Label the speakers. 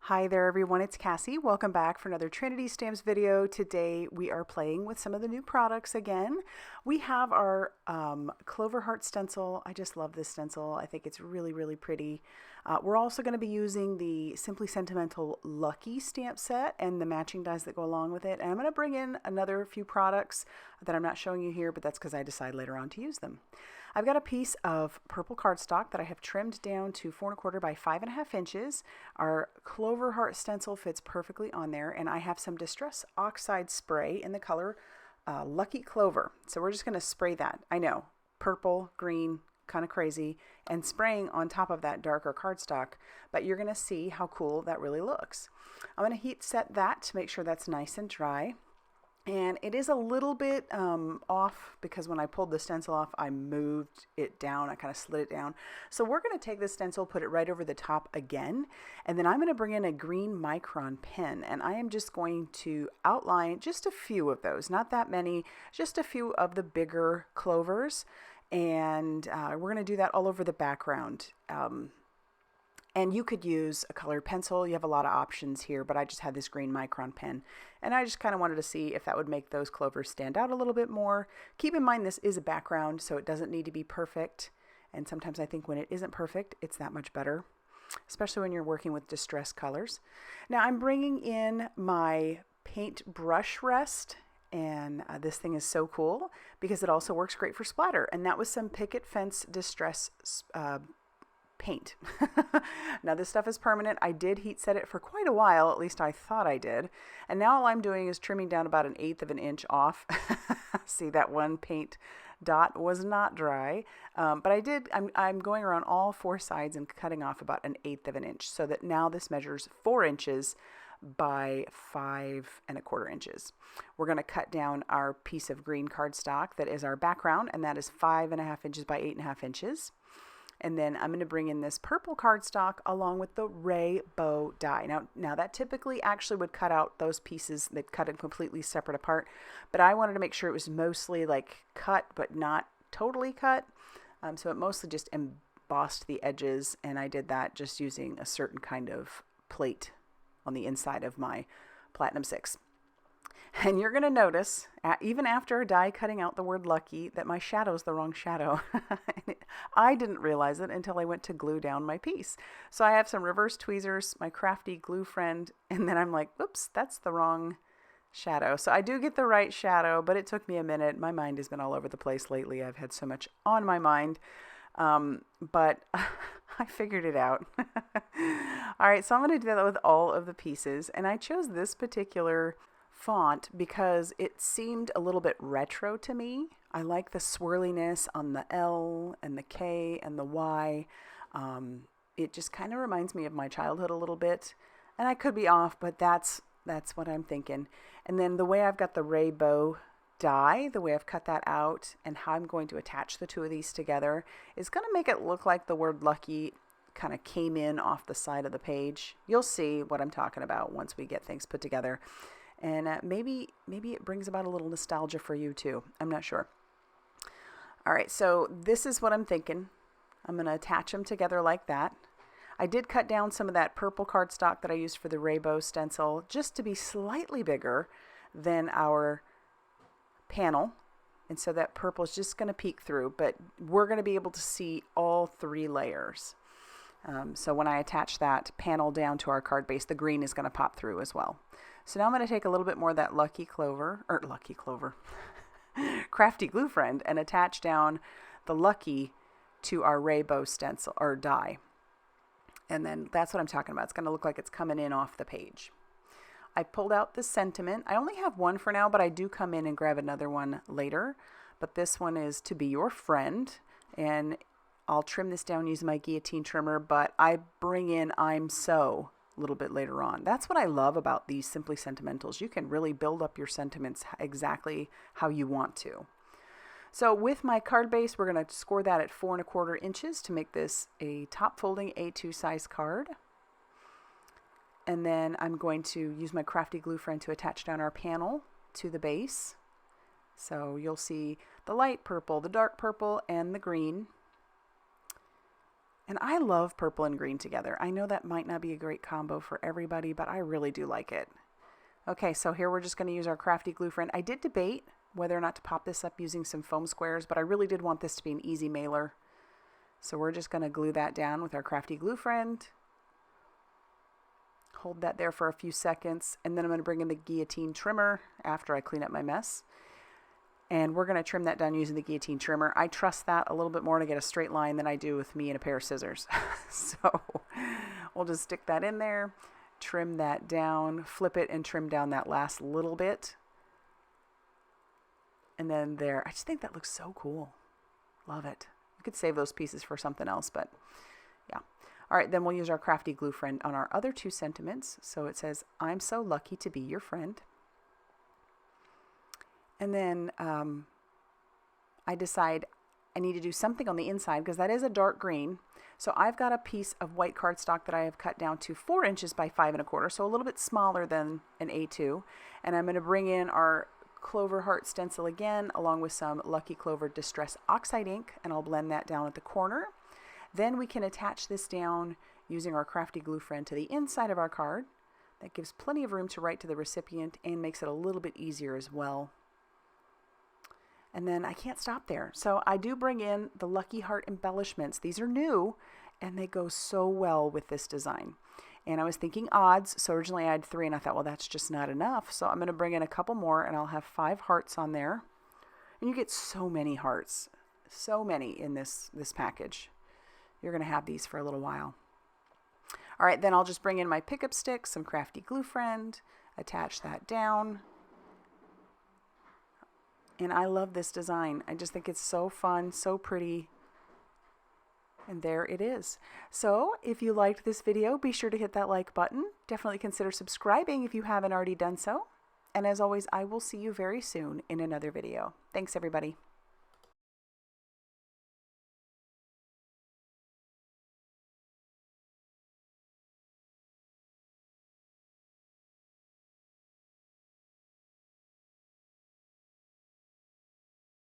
Speaker 1: Hi there everyone, it's Cassie. Welcome back for another Trinity Stamps video. Today we are playing with some of the new products again. We have our Clover Heart stencil. I just love this stencil. I think it's really pretty. We're also going to be using the Simply Sentimental Lucky stamp set and the matching dies that go along with it. And I'm going to bring in another few products that I'm not showing you here, but that's because I decide later on to use them. I've got a piece of purple cardstock that I have trimmed down to 4 1/4 by 5.5 inches. Our Clover Heart stencil fits perfectly on there, and I have some Distress Oxide Spray in the color Lucky Clover. So we're just going to spray that. I know, purple, green, kind of crazy, and spraying on top of that darker cardstock, but you're going to see how cool that really looks. I'm going to heat set that to make sure that's nice and dry. And it is a little bit off because when I pulled the stencil off, I moved it down. I kind of slid it down. So we're going to take the stencil, put it right over the top again. And then I'm going to bring in a green micron pen. And I am just going to outline just a few of those. Not that many, just a few of the bigger clovers. And we're going to do that all over the background. And you could use a colored pencil. You have a lot of options here, but I just had this green micron pen. And I just kind of wanted to see if that would make those clovers stand out a little bit more. Keep in mind this is a background, so it doesn't need to be perfect. And sometimes I think when it isn't perfect, it's that much better, especially when you're working with distress colors. Now I'm bringing in my paint brush rest. And this thing is so cool because it also works great for splatter. And that was some Picket Fence Distress paint. Now this stuff is permanent. I did heat set it for quite a while, at least I thought I did. And now all I'm doing is trimming down about 1/8 of an inch off. See, that one paint dot was not dry, but I'm going around all 4 sides and cutting off about 1/8 of an inch so that now this measures 4 inches by 5 1/4 inches. We're going to cut down our piece of green cardstock that is our background, and that is 5.5 inches by 8.5 inches. And then I'm going to bring in this purple cardstock along with the rainbow die. Now that typically actually would cut out those pieces that cut it completely separate apart, but I wanted to make sure it was mostly like cut but not totally cut. So it mostly just embossed the edges, and I did that just using a certain kind of plate on the inside of my Platinum 6. And you're going to notice, even after die cutting out the word lucky, that my shadow is the wrong shadow. I didn't realize it until I went to glue down my piece. So I have some reverse tweezers, my Crafty Gluefriend, and then I'm like, oops, that's the wrong shadow. So I do get the right shadow, but it took me a minute. My mind has been all over the place lately. I've had so much on my mind. But I figured it out. All right, so I'm going to do that with all of the pieces. And I chose this particular font because it seemed a little bit retro to me. I like the swirliness on the L and the K and the Y. It just kind of reminds me of my childhood a little bit. And I could be off, but that's what I'm thinking. And then the way I've got the rainbow die, the way I've cut that out, and how I'm going to attach the two of these together is going to make it look like the word lucky kind of came in off the side of the page. You'll see what I'm talking about once we get things put together. And maybe it brings about a little nostalgia for you too. I'm not sure. All right, so this is what I'm thinking. I'm going to attach them together like that. I did cut down some of that purple cardstock that I used for the rainbow stencil just to be slightly bigger than our panel. And so that purple is just going to peek through, but we're going to be able to see all 3 layers. So when I attach that panel down to our card base, the green is going to pop through as well. So now I'm going to take a little bit more of that Crafty Gluefriend and attach down the lucky to our rainbow stencil or die. And then that's what I'm talking about. It's going to look like it's coming in off the page. I pulled out the sentiment. I only have one for now, but I do come in and grab another one later. But this one is to be your friend. And I'll trim this down using my guillotine trimmer, but I bring in I'm so a little bit later on. That's what I love about these Simply Sentimentals. You can really build up your sentiments exactly how you want to. So with my card base, we're going to score that at 4 1/4 inches to make this a top folding A2 size card. And then I'm going to use my Crafty Gluefriend to attach down our panel to the base. So you'll see the light purple, the dark purple, and the green. And I love purple and green together. I know that might not be a great combo for everybody, but I really do like it. Okay, so here we're just going to use our Crafty Gluefriend. I did debate whether or not to pop this up using some foam squares, but I really did want this to be an easy mailer. So we're just going to glue that down with our Crafty Gluefriend. Hold that there for a few seconds, and then I'm going to bring in the guillotine trimmer after I clean up my mess. And we're going to trim that down using the guillotine trimmer. I trust that a little bit more to get a straight line than I do with me and a pair of scissors. So we'll just stick that in there, trim that down, flip it and trim down that last little bit. And then there, I just think that looks so cool. Love it. You could save those pieces for something else, but yeah. All right, then we'll use our Crafty Gluefriend on our other two sentiments. So it says, I'm so lucky to be your friend. And then I decide I need to do something on the inside because that is a dark green. So I've got a piece of white cardstock that I have cut down to 4 inches by 5 1/4, so a little bit smaller than an A2. And I'm going to bring in our Clover Heart Stencil again, along with some Lucky Clover Distress Oxide ink, and I'll blend that down at the corner. Then we can attach this down using our Crafty Gluefriend to the inside of our card. That gives plenty of room to write to the recipient and makes it a little bit easier as well. And then I can't stop there. So I do bring in the Lucky Heart embellishments. These are new and they go so well with this design. And I was thinking odds. So originally I had 3 and I thought, well, that's just not enough. So I'm going to bring in a couple more and I'll have 5 hearts on there. And you get so many hearts, so many in this package. You're going to have these for a little while. All right, then I'll just bring in my pickup stick, some Crafty Gluefriend, attach that down. And I love this design. I just think it's so fun, so pretty. And there it is. So if you liked this video, be sure to hit that like button. Definitely consider subscribing if you haven't already done so. And as always, I will see you very soon in another video. Thanks, everybody.